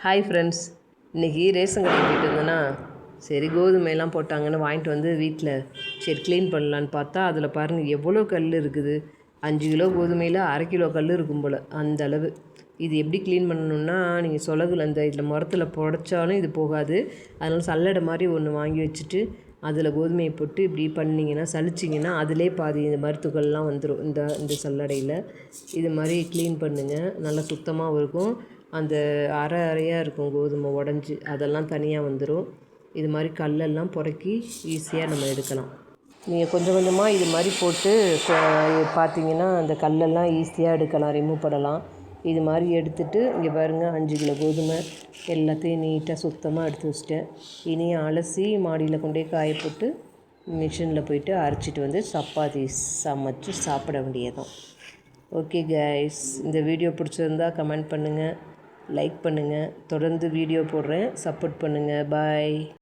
Hi friends, இன்றைக்கி ration கடைக்கு போயிட்டு வந்தேன்னா சரி கோதுமையெல்லாம் போட்டாங்கன்னு வாங்கிட்டு வந்து வீட்டில் சரி க்ளீன் பண்ணலான்னு பார்த்தா அதில் பாருங்கள் எவ்வளோ கல் இருக்குது. 5 கிலோ கோதுமையில் அரை கிலோ கல் இருக்கும் போல், அந்த அளவு. இது எப்படி க்ளீன் பண்ணணுன்னா, நீங்கள் சொலகுல அந்த இதில் முரத்தில் புடைச்சாலும் இது போகாது. அதனால் சல்லடை மாதிரி ஒன்று வாங்கி வச்சுட்டு அதில் கோதுமையை போட்டு இப்படி பண்ணிங்கன்னா சலிச்சிங்கன்னா அதிலே பாதி இந்த மாதிரி துகள்லாம் வந்துடும். இந்த சல்லடையில் இது மாதிரி க்ளீன் பண்ணுங்கள், நல்லா சுத்தமாகவும் இருக்கும். அந்த அரை அரையாக இருக்கும் கோதுமை உடஞ்சி அதெல்லாம் தனியாக வந்துடும். இது மாதிரி கல்லெல்லாம் பொறுக்கி ஈஸியாக நம்ம எடுக்கலாம். நீங்கள் கொஞ்சம் கொஞ்சமாக இது மாதிரி போட்டு பார்த்தீங்கன்னா அந்த கல்லெல்லாம் ஈஸியாக எடுக்கலாம், ரிமூவ் பண்ணலாம். இது மாதிரி எடுத்துகிட்டு இங்கே பாருங்கள் 5 கிலோ கோதுமை எல்லாத்தையும் நீட்டாக சுத்தமாக எடுத்து வச்சிட்டேன். இனி அலசி மாடியில் கொண்டே காய போட்டு மிஷினில் போய்ட்டு அரைச்சிட்டு வந்து சப்பாத்தி சமைச்சு சாப்பிட வேண்டியதுதான். ஓகே கைஸ், இந்த வீடியோ பிடிச்சிருந்தா கமெண்ட் பண்ணுங்கள், லைக் பண்ணுங்கள். தொடர்ந்து வீடியோ போடுறேன், சப்போர்ட் பண்ணுங்கள். பாய்.